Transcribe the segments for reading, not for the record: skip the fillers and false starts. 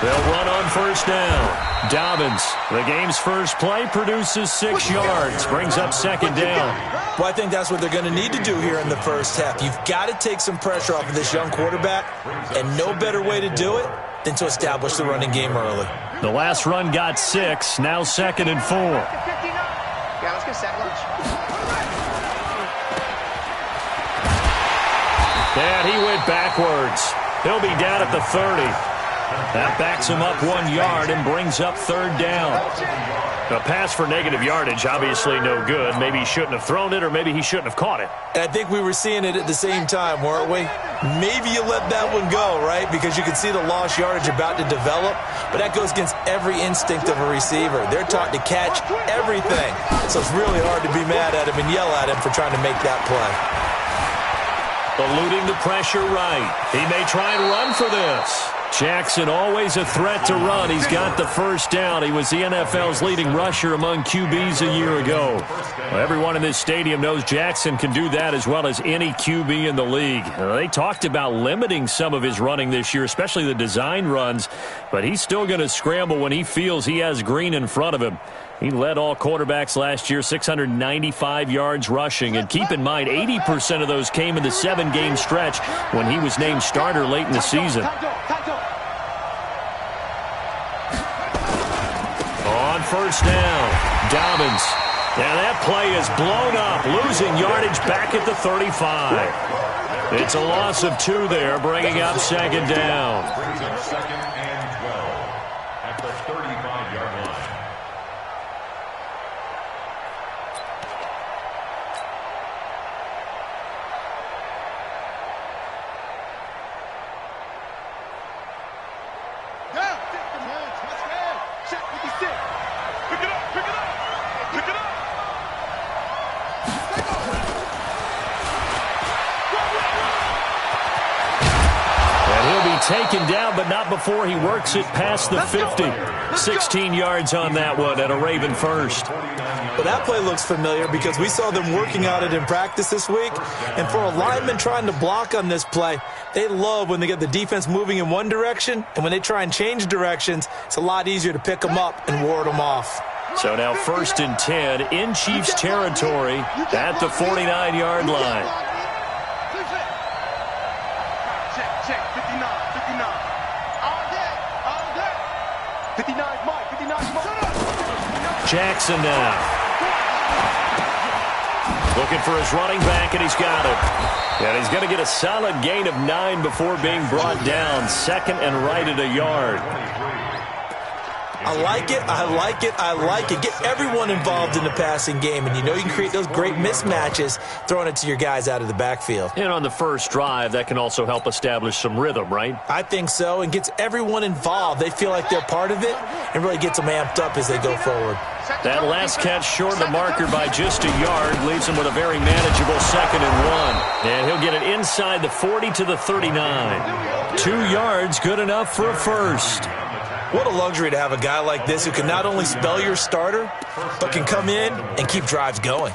They'll run on first down. Dobbins, the game's first play, produces 6 yards, brings up second down. Well, I think that's what they're going to need to do here in the first half. You've got to take some pressure off of this young quarterback, and no better way to do it than to establish the running game early. The last run got 6, now 2nd and 4. Yeah, let's get set. And he went backwards. He'll be down at the 30. That backs him up 1 yard and brings up third down. A pass for negative yardage, obviously no good. Maybe he shouldn't have thrown it, or maybe he shouldn't have caught it. And I think we were seeing it at the same time, weren't we? Maybe you let that one go, right? Because you can see the lost yardage about to develop. But that goes against every instinct of a receiver. They're taught to catch everything. So it's really hard to be mad at him and yell at him for trying to make that play. Eluding the pressure right. He may try and run for this. Jackson always a threat to run. He's got the first down. He was the NFL's leading rusher among QBs a year ago. Well, everyone in this stadium knows Jackson can do that as well as any QB in the league. They talked about limiting some of his running this year, especially the design runs, but he's still going to scramble when he feels he has green in front of him. He led all quarterbacks last year, 695 yards rushing. And keep in mind, 80% of those came in the 7-game stretch when he was named starter late in the season. On first down, Dobbins. And that play is blown up, losing yardage back at the 35. It's a loss of 2 there, bringing up second down. Second and 12 at the 35-yard line. Taken down, but not before he works it past the 50. 16 yards on that one at a Raven first. Well, that play looks familiar because we saw them working on it in practice this week. And for a lineman trying to block on this play, they love when they get the defense moving in one direction. And when they try and change directions, it's a lot easier to pick them up and ward them off. So now 1st and 10 in Chiefs territory at the 49-yard line. Jackson now. Looking for his running back, and he's got it. And he's going to get a solid gain of 9 before being brought down. 2nd and right at a yard. I like it, I like it, I like it. Get everyone involved in the passing game, and you know you can create those great mismatches throwing it to your guys out of the backfield. And on the first drive, that can also help establish some rhythm, right? I think so, and gets everyone involved. They feel like they're part of it and really gets them amped up as they go forward. That last catch short of the marker by just a yard leaves him with a very manageable 2nd and 1. And he'll get it inside the 40 to the 39. 2 yards, good enough for a first. What a luxury to have a guy like this who can not only spell your starter, but can come in and keep drives going.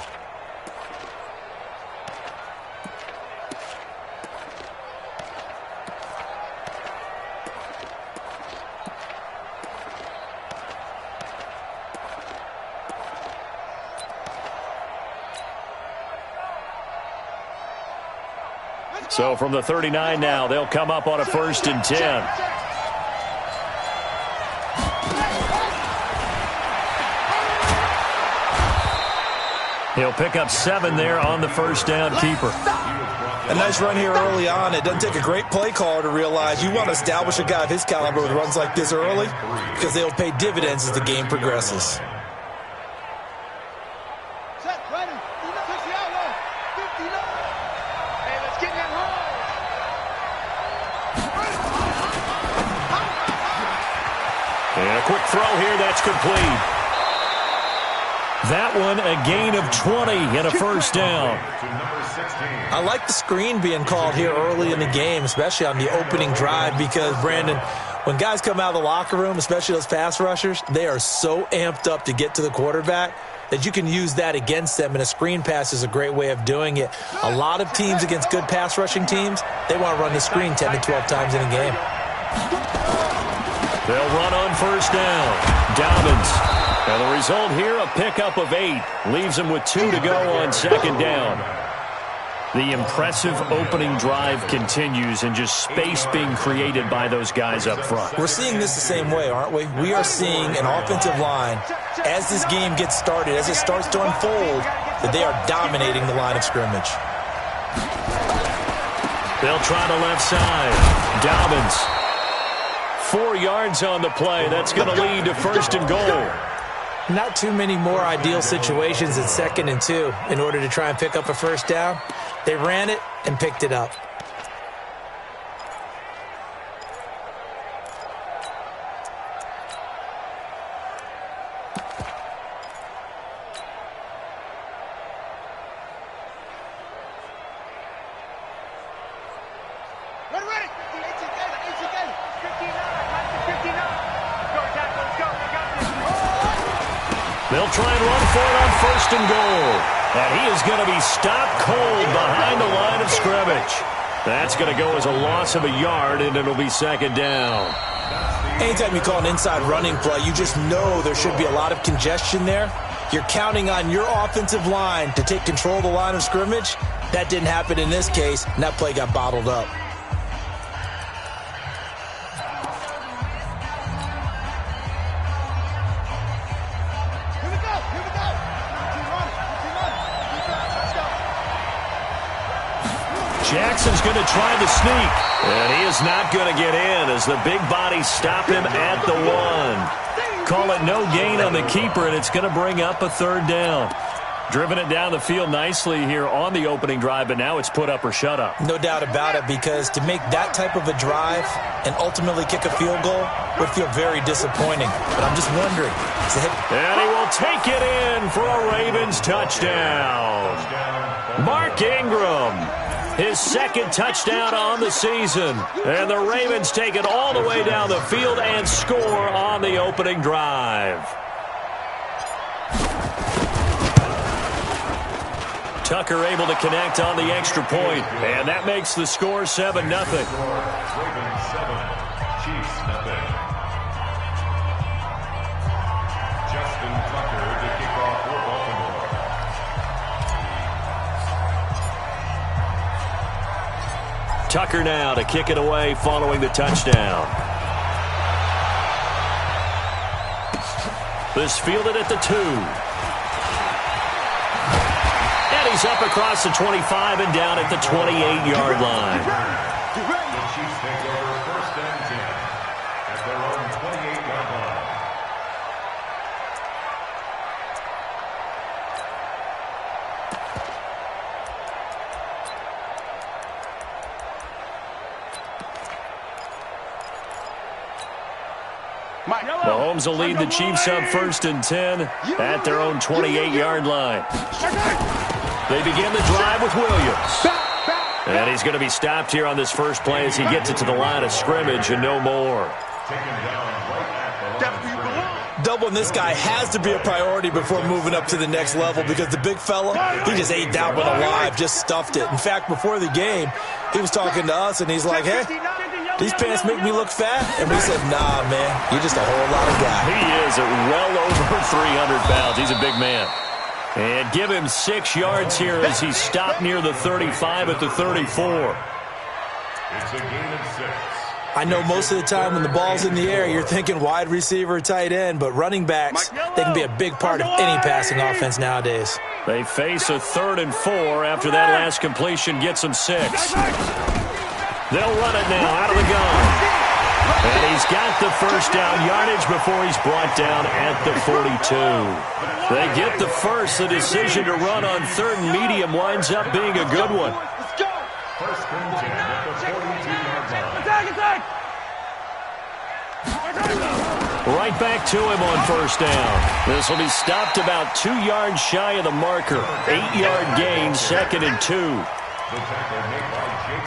So from the 39 now, they'll come up on a 1st and 10. He'll pick up 7 there on the first down keeper. A nice run here early on. It doesn't take a great play caller to realize you want to establish a guy of his caliber with runs like this early because they'll pay dividends as the game progresses. And a quick throw here, that's complete. That one, a gain of 20 and a first down. I like the screen being called here early in the game, especially on the opening drive, because, Brandon, when guys come out of the locker room, especially those pass rushers, they are so amped up to get to the quarterback that you can use that against them, and a screen pass is a great way of doing it. A lot of teams against good pass rushing teams, they want to run the screen 10 to 12 times in a game. They'll run on first down. Dobbins. And the result here, a pickup of 8. Leaves them with 2 to go on second down. The impressive opening drive continues and just space being created by those guys up front. We're seeing this the same way, aren't we? We are seeing an offensive line, as this game gets started, as it starts to unfold, that they are dominating the line of scrimmage. They'll try the left side. Dobbins. 4 yards on the play. That's going to lead to first and goal. Not too many more ideal situations at 2nd and 2 in order to try and pick up a first down. They ran it and picked it up. They'll try and run for it on first and goal. And he is going to be stopped cold behind the line of scrimmage. That's going to go as a loss of a yard, and it'll be second down. Anytime you call an inside running play, you just know there should be a lot of congestion there. You're counting on your offensive line to take control of the line of scrimmage. That didn't happen in this case, and that play got bottled up. Jackson's going to try the sneak. And he is not going to get in as the big bodies stop him at the 1. Call it no gain on the keeper, and it's going to bring up a third down. Driven it down the field nicely here on the opening drive, but now it's put up or shut up. No doubt about it, because to make that type of a drive and ultimately kick a field goal would feel very disappointing. But I'm just wondering. And he will take it in for a Ravens touchdown. Mark Ingram. His second touchdown on the season. And the Ravens take it all the way down the field and score on the opening drive. Tucker able to connect on the extra point. And that makes the score 7-0. Ravens 7, Chiefs 0. Justin Tucker to kick off for Baltimore. Tucker now to kick it away following the touchdown. This fielded at the 2. And he's up across the 25 and down at the 28-yard line. The Chiefs take over first and 10 at their own 28-yard line. Mahomes will lead the Chiefs up first and 10 at their own 28-yard line. They begin the drive with Williams. And he's going to be stopped here on this first play as he gets it to the line of scrimmage and no more. Doubling this guy has to be a priority before moving up to the next level, because the big fella, he just ate that one alive, just stuffed it. In fact, before the game, he was talking to us, and he's like, hey, these pants make me look fat? And we said, nah, man, you're just a whole lot of guy. He is at well over 300 pounds. He's a big man. And give him 6 yards here as he's stopped near the 35 at the 34. It's a gain of 6. I know most of the time when the ball's in the air, you're thinking wide receiver, tight end, but running backs, they can be a big part of any passing offense nowadays. They face a 3rd and 4 after that last completion gets them 6. They'll run it now out of the gun. And he's got the first down yardage before he's brought down at the 42. They get the first. The decision to run on 3rd and medium winds up being a good one. First and 10 at the 42-yard line. Right back to him on first down. This will be stopped about 2 yards shy of the marker. 8-yard gain, 2nd and 2.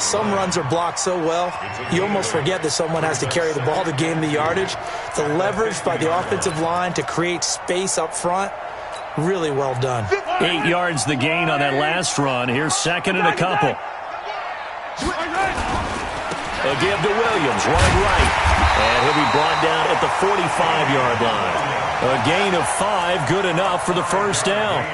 Some runs are blocked so well, you almost forget that someone has to carry the ball to gain the yardage. The leverage by the offensive line to create space up front, really well done. 8 yards the gain on that last run. Here's 2nd and a couple. A give to Williams, wide right. And he'll be brought down at the 45-yard line. A gain of 5, good enough for the first down.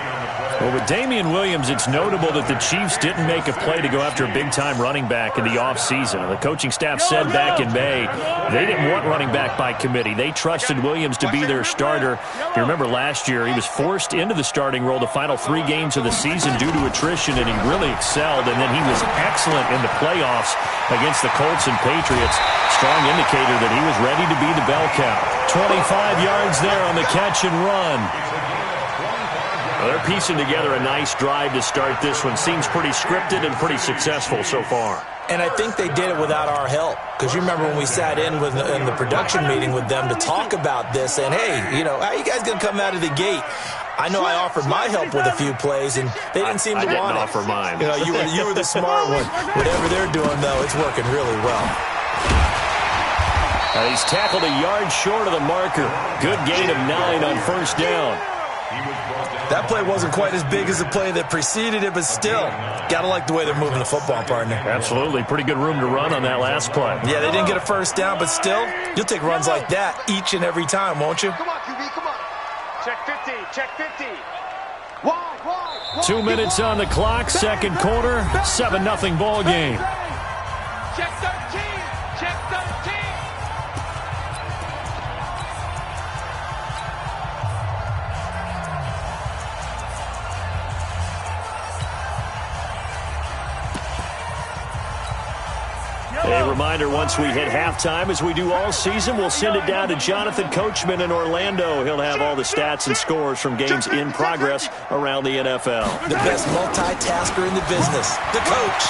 Well, with Damian Williams, it's notable that the Chiefs didn't make a play to go after a big-time running back in the offseason. The coaching staff said back in May they didn't want running back by committee. They trusted Williams to be their starter. You remember last year he was forced into the starting role the final 3 games of the season due to attrition, and he really excelled. And then he was excellent in the playoffs against the Colts and Patriots. Strong indicator that he was ready to be the bell cow. 25 yards there on the catch and run. Well, they're piecing together a nice drive to start this one. Seems pretty scripted and pretty successful so far. And I think they did it without our help. Because you remember when we sat in the production meeting with them to talk about this, and hey, you know, how are you guys going to come out of the gate? I know I offered my help with a few plays, and they didn't seem to want it. I didn't offer mine. You know, you were the smart one. Whatever they're doing, though, it's working really well. He's tackled a yard short of the marker. Good gain of 9 on first down. That play wasn't quite as big as the play that preceded it, but still, got to like the way they're moving the football, partner. Absolutely. Pretty good room to run on that last play. Yeah, they didn't get a first down, but still, you'll take runs like that each and every time, won't you? Come on, QB, come on. Check 50, check 50. Wide. 2 minutes on the clock, second quarter, 7-0 ball game. Check 13, check 13. A reminder, once we hit halftime, as we do all season, we'll send it down to Jonathan Coachman in Orlando. He'll have all the stats and scores from games in progress around the NFL. The best multitasker in the business, the coach.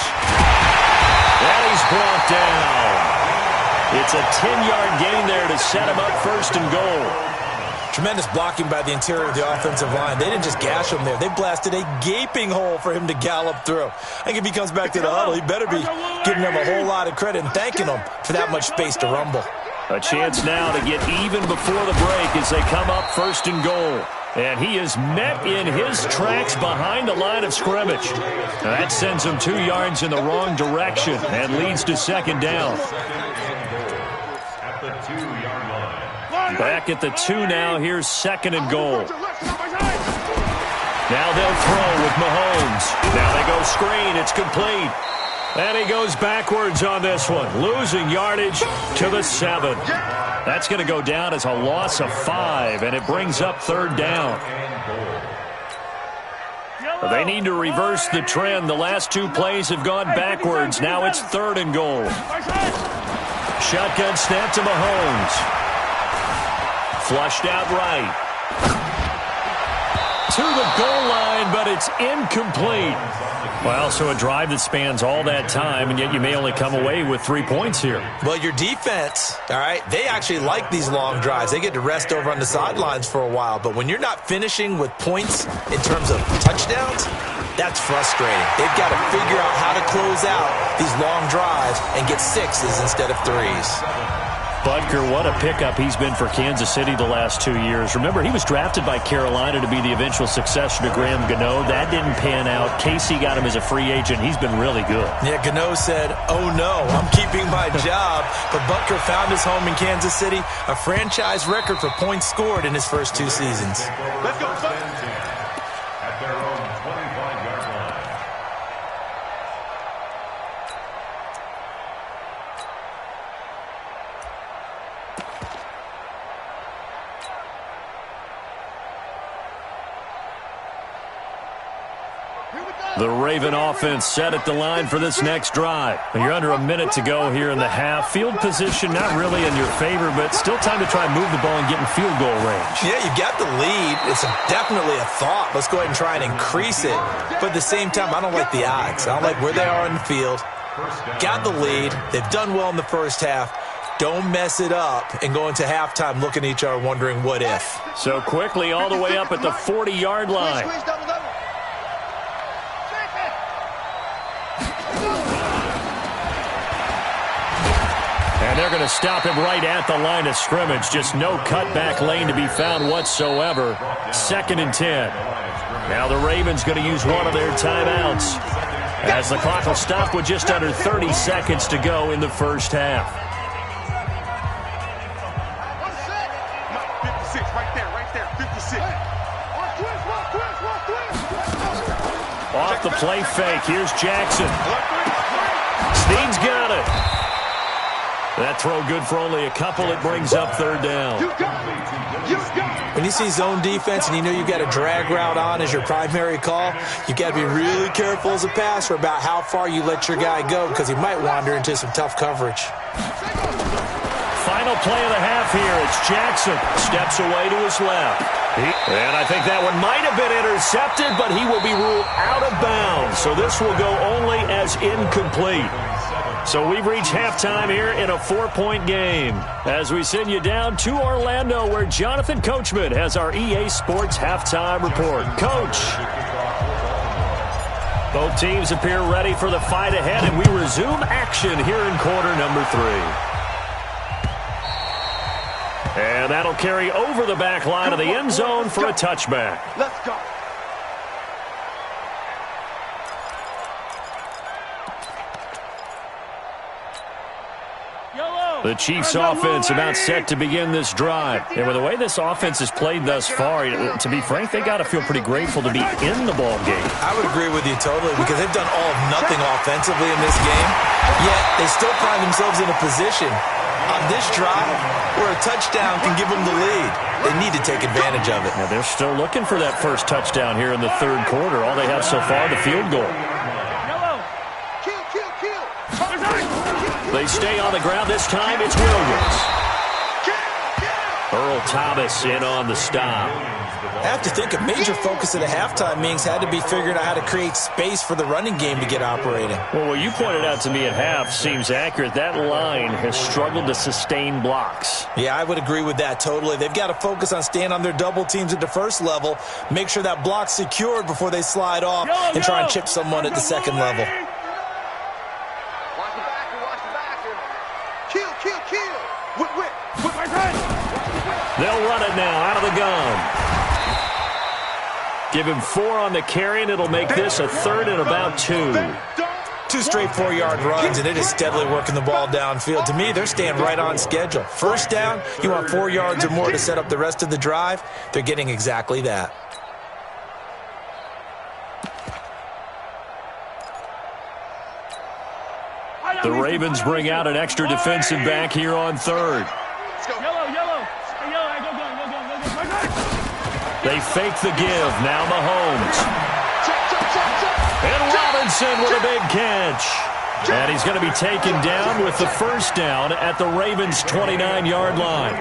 And he's brought down. It's a 10-yard gain there to set him up first and goal. Tremendous blocking by the interior of the offensive line. They didn't just gash him there. They blasted a gaping hole for him to gallop through. I think if he comes back to the huddle, he better be giving them a whole lot of credit and thanking them for that much space to rumble. A chance now to get even before the break as they come up first and goal. And he is met in his tracks behind the line of scrimmage. Now that sends him 2 yards in the wrong direction and leads to second down. At the 2-yard line. Back at the 2 now. Here's second and goal. Now they'll throw with Mahomes. Now they go screen. It's complete. And he goes backwards on this one, losing yardage to the 7. That's going to go down as a loss of 5, and it brings up third down. They need to reverse the trend. The last 2 plays have gone backwards. Now it's third and goal. Shotgun snap to Mahomes. Flushed out right. To the goal line, but it's incomplete. Well, so a drive that spans all that time, and yet you may only come away with 3 points here. Well, your defense, all right, they actually like these long drives. They get to rest over on the sidelines for a while. But when you're not finishing with points in terms of touchdowns, that's frustrating. They've got to figure out how to close out these long drives and get 6s instead of 3s. Butker, what a pickup he's been for Kansas City the last 2 years. Remember, he was drafted by Carolina to be the eventual successor to Graham Gano. That didn't pan out. Casey got him as a free agent. He's been really good. Yeah, Gano said, oh no, I'm keeping my job. But Butker found his home in Kansas City, a franchise record for points scored in his first 2 seasons. Let's go, At their own 25-yard line. The Raven offense set at the line for this next drive. You're under a minute to go here in the half. Field position not really in your favor, but still time to try and move the ball and get in field goal range. Yeah, you got the lead. It's definitely a thought. Let's go ahead and try and increase it. But at the same time, I don't like the odds. I don't like where they are in the field. Got the lead. They've done well in the first half. Don't mess it up and go into halftime looking at each other wondering what if. So quickly all the way up at the 40-yard line. And they're going to stop him right at the line of scrimmage. Just no cutback lane to be found whatsoever. 2nd and 10. Now the Ravens going to use one of their timeouts. as the clock will stop with just under 30 seconds to go in the first half. 56, right there, 56. Off the play fake, here's Jackson. Snead's got it. That throw good for only a couple. It brings up third down. When you see zone defense and you know you've got a drag route on as your primary call, you've got to be really careful as a passer about how far you let your guy go because he might wander into some tough coverage. Final play of the half here. It's Jackson. Steps away to his left. And I think that one might have been intercepted, but he will be ruled out of bounds. So this will go only as incomplete. So we've reached halftime here in a 4-point game as we send you down to Orlando where Jonathan Coachman has our EA Sports halftime report. Coach. Both teams appear ready for the fight ahead, and we resume action here in quarter number 3. And that'll carry over the back line of the end zone for a touchback. Let's go. The Chiefs offense about set to begin this drive. And with the way this offense has played thus far, to be frank, they got to feel pretty grateful to be in the ball game. I would agree with you totally because they've done all of nothing offensively in this game, yet they still find themselves in a position on this drive where a touchdown can give them the lead. They need to take advantage of it. Now they're still looking for that first touchdown here in the third quarter. All they have so far, the field goal. They stay on the ground. This time it's Williams. Earl Thomas in on the stop. I have to think a major focus of the halftime meetings had to be figuring out how to create space for the running game to get operating. Well, what you pointed out to me at half seems accurate. That line has struggled to sustain blocks. Yeah, I would agree with that totally. They've got to focus on staying on their double teams at the first level, make sure that block's secured before they slide off and try and chip someone at the second level. They'll run it now out of the gun. Give him 4 on the carry, and it'll make this a third and about 2. 2 straight 4-yard runs, and it is steadily working the ball downfield. To me, they're staying right on schedule. First down, you want 4 yards or more to set up the rest of the drive. They're getting exactly that. The Ravens bring out an extra defensive back here on third. They fake the give. Now Mahomes. And Robinson with a big catch. And he's going to be taken down with the first down at the Ravens' 29-yard line.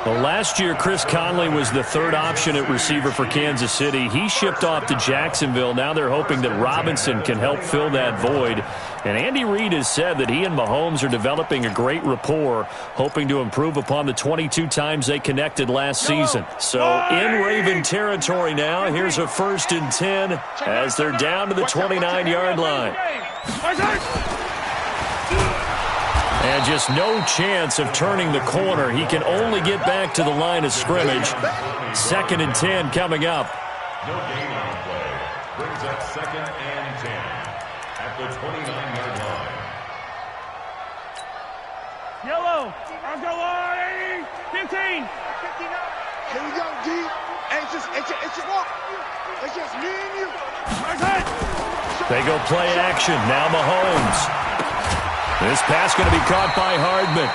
Well, last year, Chris Conley was the third option at receiver for Kansas City. He shipped off to Jacksonville. Now they're hoping that Robinson can help fill that void. And Andy Reid has said that he and Mahomes are developing a great rapport, hoping to improve upon the 22 times they connected last season. So in Raven territory now, here's a 1st and 10 as they're down to the 29-yard line. And just no chance of turning the corner. He can only get back to the line of scrimmage. 2nd and 10 coming up. No gain on the play. Brings up 2nd and 10 at the 29-yard line. Yellow. I'll go on. 15. 59. Here we go, D. Hey, it's just walk. It's just me and you. They go play action. Now Mahomes. This pass going to be caught by Hardman.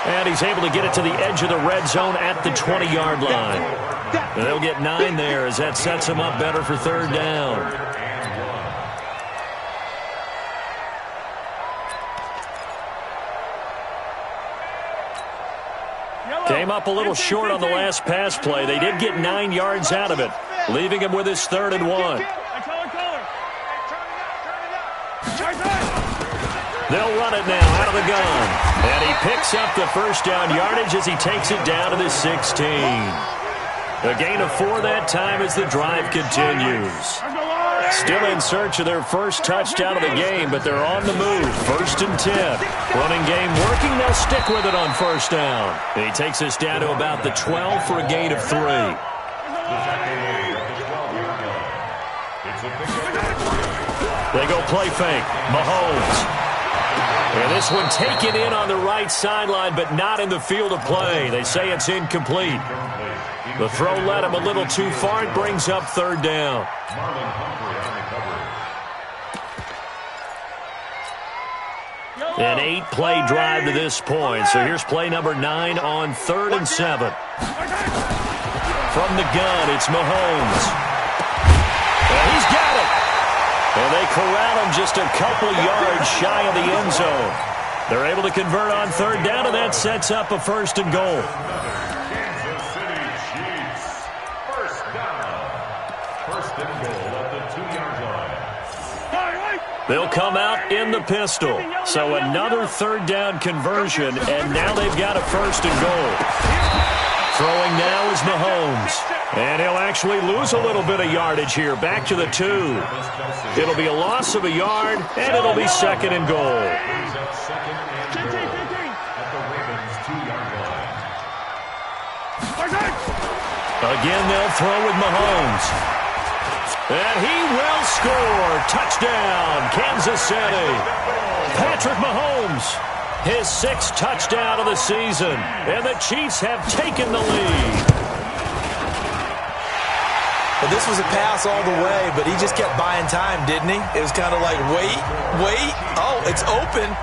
And he's able to get it to the edge of the red zone at the 20-yard line. And they'll get 9 there as that sets him up better for third down. Came up a little short on the last pass play. They did get 9 yards out of it, leaving him with his 3rd and 1. They'll run it now out of the gun. And he picks up the first down yardage as he takes it down to the 16. A gain of 4 that time as the drive continues. Still in search of their first touchdown of the game, but they're on the move. 1st and 10. Running game working. They'll stick with it on first down. And he takes us down to about the 12 for a gain of 3. They go play fake. Mahomes. And this one taken in on the right sideline, but not in the field of play. They say it's incomplete. The throw led him a little too far. It brings up third down. An 8-play drive to this point. So here's play number 9 on 3rd and 7. From the gun, it's Mahomes. And he's got it. And they corral him just a couple yards shy of the end zone. They're able to convert on 3rd down, and that sets up a 1st and goal. Kansas City Chiefs. 1st down. 1st and goal at the 2-yard line. They'll come out in the pistol. So another 3rd down conversion, and now they've got a 1st and goal. Throwing now is Mahomes. And he'll actually lose a little bit of yardage here. Back to the 2. It'll be a loss of a yard, and it'll be 2nd and goal. Again, they'll throw with Mahomes. And he will score. Touchdown, Kansas City. Patrick Mahomes, his 6th touchdown of the season. And the Chiefs have taken the lead. Well, this was a pass all the way, but he just kept buying time, didn't he? It was kind of like, wait. Oh, it's open.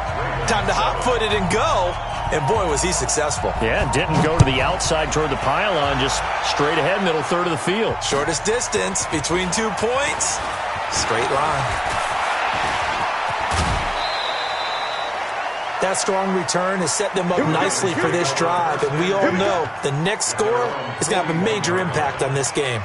Time to hot-foot it and go. And, boy, was he successful. Yeah, didn't go to the outside toward the pylon, just straight ahead, middle third of the field. Shortest distance between 2 points. Straight line. That strong return has set them up nicely for this drive, and we all know the next score is going to have a major impact on this game.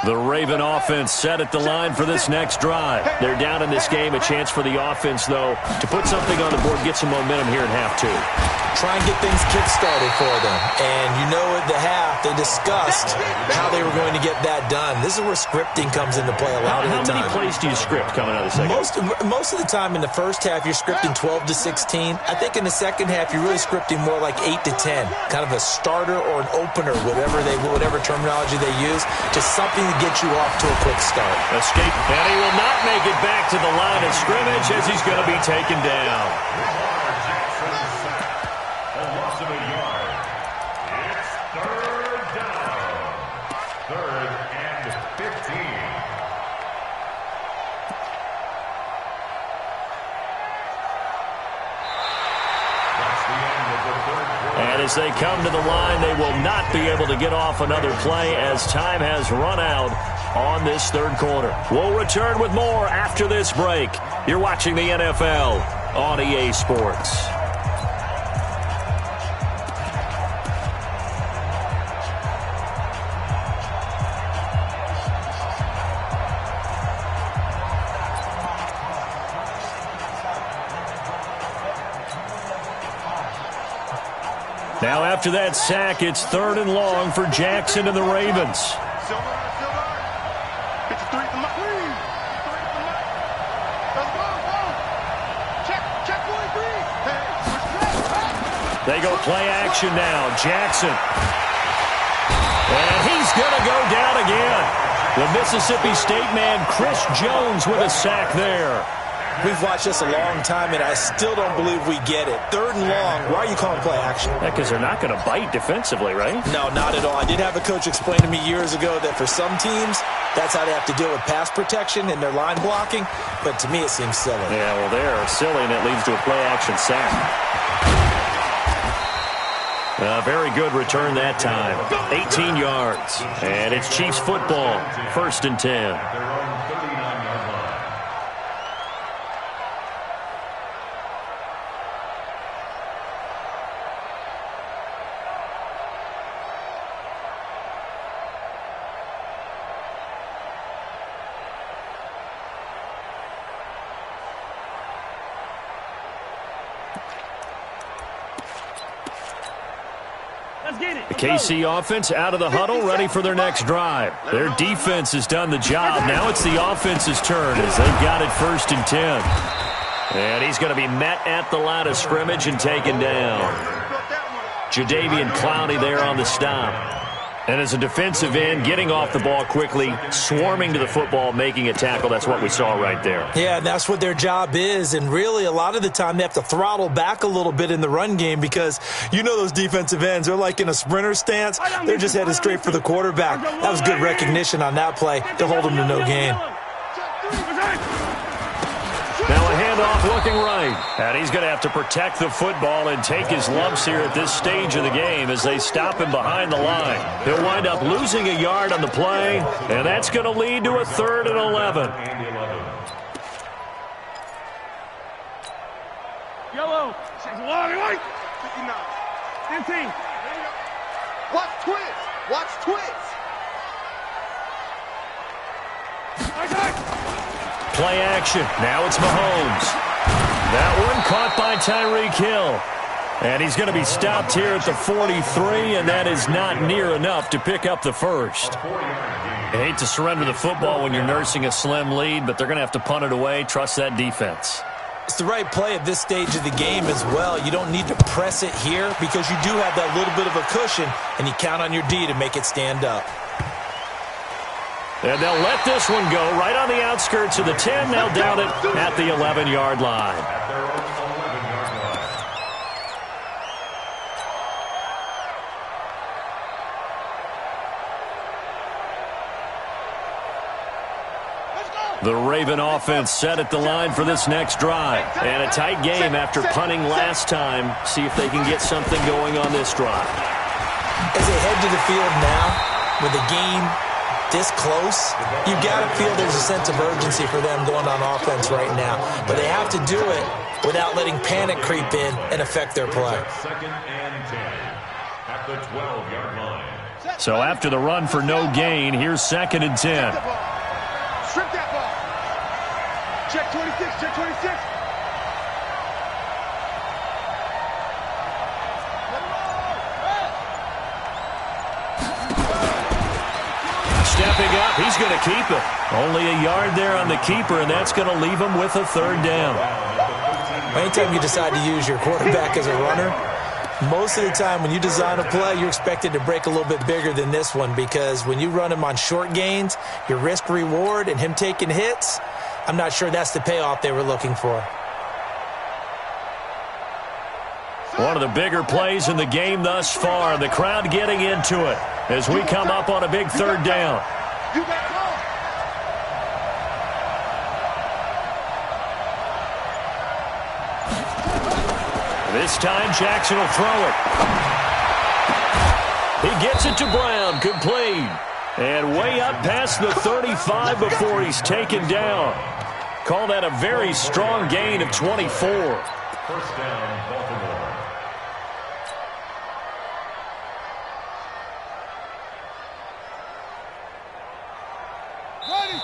The Raven offense set at the line for this next drive. They're down in this game. A chance for the offense, though, to put something on the board, get some momentum here in half 2. Try and get things kick-started for them. And you know at the half, they discussed how they were going to get that done. This is where scripting comes into play a lot of the time. How many plays do you script coming out of the second? Most of the time in the first half, you're scripting 12 to 16. I think in the second half, you're really scripting more like 8 to 10. Kind of a starter or an opener, whatever terminology they use. Just something to get you off to a quick start. Escape, and he will not make it back to the line of scrimmage as he's going to be taken down. And as they come to the line, they will not be able to get off another play as time has run out on this 3rd quarter. We'll return with more after this break. You're watching the NFL on EA Sports. Now after that sack, it's 3rd and long for Jackson and the Ravens. They go play action now. Jackson. And he's going to go down again. The Mississippi State man, Chris Jones, with a sack there. We've watched this a long time, and I still don't believe we get it. 3rd and long. Why are you calling play action? Yeah, because they're not going to bite defensively, right? No, not at all. I did have a coach explain to me years ago that for some teams, that's how they have to deal with pass protection and their line blocking. But to me, it seems silly. Yeah, well, they're silly, and it leads to a play action sack. Very good return that time. 18 yards. And it's Chiefs football. 1st and 10. The KC offense out of the huddle, ready for their next drive. Their defense has done the job. Now it's the offense's turn as they've got it 1st and 10. And he's going to be met at the line of scrimmage and taken down. Jadeveon Clowney there on the stop. And as a defensive end, getting off the ball quickly, swarming to the football, making a tackle, that's what we saw right there. Yeah, and that's what their job is. And really, a lot of the time, they have to throttle back a little bit in the run game because you know those defensive ends, they're like in a sprinter stance. They're just headed straight for the quarterback. That was good recognition on that play to hold them to no gain. Now a handoff looking right. And he's going to have to protect the football and take his lumps here at this stage of the game as they stop him behind the line. He'll wind up losing a yard on the play, and that's going to lead to a 3rd and 11. Yellow. 59. 15. Watch twins. Watch twins. Play action. Now it's Mahomes. That one caught by Tyreek Hill. And he's going to be stopped here at the 43, and that is not near enough to pick up the first. I hate to surrender the football when you're nursing a slim lead, but they're going to have to punt it away. Trust that defense. It's the right play at this stage of the game as well. You don't need to press it here because you do have that little bit of a cushion, and you count on your D to make it stand up. And they'll let this one go right on the outskirts of the 10. They'll down it at the 11-yard line. The Raven offense set at the line for this next drive. And a tight game after punting last time. See if they can get something going on this drive. As they head to the field now with the game this close, you got to feel there's a sense of urgency for them going on offense right now. But they have to do it without letting panic creep in and affect their play. 2nd and 10 at the 12-yard line. So after the run for no gain, here's 2nd and 10. Strip that ball. Check 26. Check 26. Stepping up, he's going to keep it. Only a yard there on the keeper, and that's going to leave him with a 3rd down. Anytime you decide to use your quarterback as a runner, most of the time when you design a play, you're expected to break a little bit bigger than this one because when you run him on short gains, your risk-reward and him taking hits, I'm not sure that's the payoff they were looking for. One of the bigger plays in the game thus far. The crowd getting into it as we come up on a big 3rd down. You got call. This time Jackson will throw it. He gets it to Brown, complete. And way up past the 35 before he's taken down. Call that a very strong gain of 24. 1st down, Baltimore.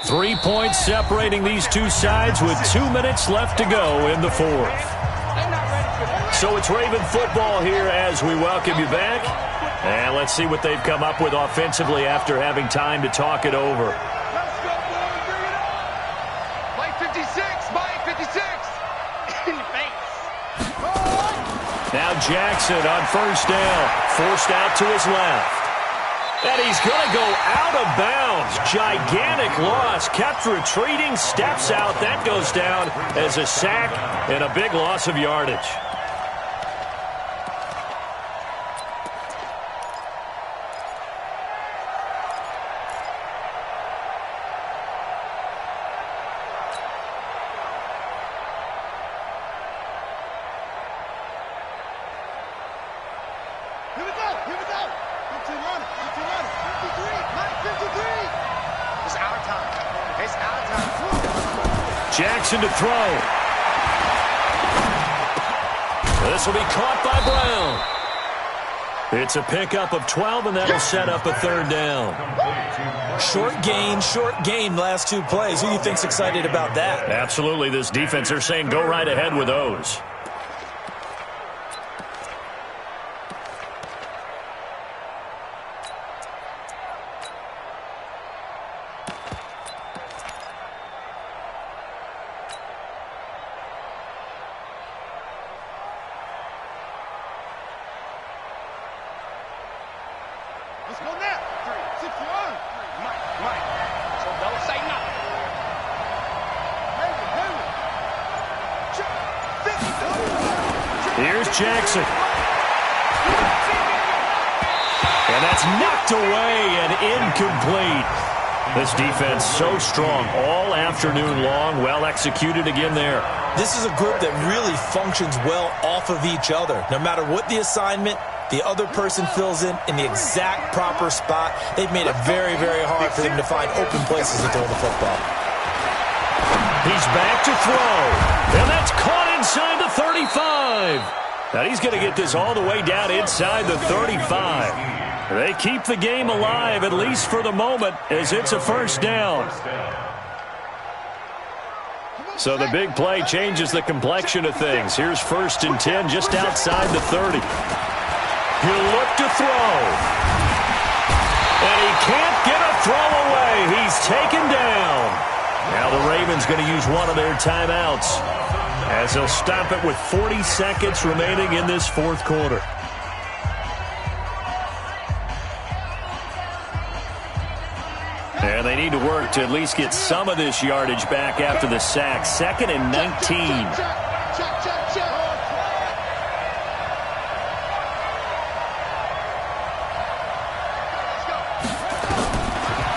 3 points separating these two sides with 2 minutes left to go in the 4th. So it's Raven football here as we welcome you back. And let's see what they've come up with offensively after having time to talk it over. Let's go, boys. Bring it on. Mike 56. Mike 56. In the face. Now Jackson on 1st down. Forced out to his left. And he's going to go out of bounds. Gigantic loss. Kept retreating. Steps out. That goes down as a sack and a big loss of yardage. Here we go. Here we go. 15 running. 15 running. 53. Mike 53. It's our time. It's our time. Jackson to throw. This will be caught by Brown. It's a pickup of 12, and that'll set up a 3rd down. Short gain last 2 plays. Who do you think's excited about that? Absolutely, this defense, they're saying go right ahead with those. Here's Jackson. And that's knocked away and incomplete. This defense so strong all afternoon long. Well executed again there. This is a group that really functions well off of each other. No matter what the assignment, the other person fills in the exact proper spot. They've made it very, very hard for them to find open places to throw the football. He's back to throw. And that's caught inside the 35. Now he's going to get this all the way down inside the 35. They keep the game alive, at least for the moment, as it's a first down. So the big play changes the complexion of things. Here's 1st and 10 just outside the 30. He'll look to throw. And he can't get a throw away. He's taken down. Now the Ravens going to use one of their timeouts as they'll stop it with 40 seconds remaining in this fourth quarter. And they need to work to at least get some of this yardage back after the sack. 2nd and 19.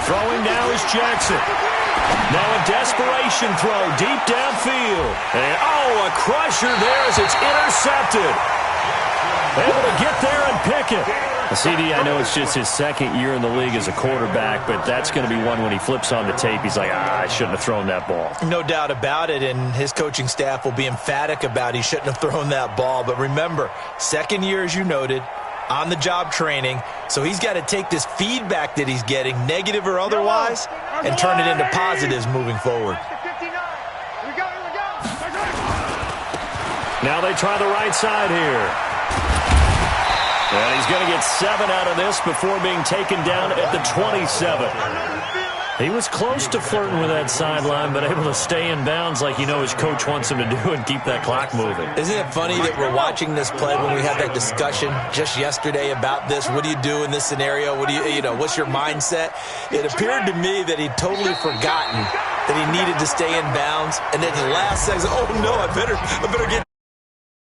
Throwing now is Jackson. Now a desperation throw deep downfield. And, a crusher there as it's intercepted. Able to get there and pick it. CD, I know it's just his 2nd year in the league as a quarterback, but that's going to be one when he flips on the tape. He's like, I shouldn't have thrown that ball. No doubt about it, and his coaching staff will be emphatic about he shouldn't have thrown that ball. But remember, 2nd year, as you noted, on-the-job training, so he's got to take this feedback that he's getting, negative or otherwise, and turn it into positives moving forward. Now they try the right side here. And he's going to get 7 out of this before being taken down at the 27. He was close to flirting with that sideline, but able to stay in bounds like his coach wants him to do and keep that clock moving. Isn't it funny that we're watching this play when we had that discussion just yesterday about this? What do you do in this scenario? What do what's your mindset? It appeared to me that he'd totally forgotten that he needed to stay in bounds, and then the last second, oh no, I better get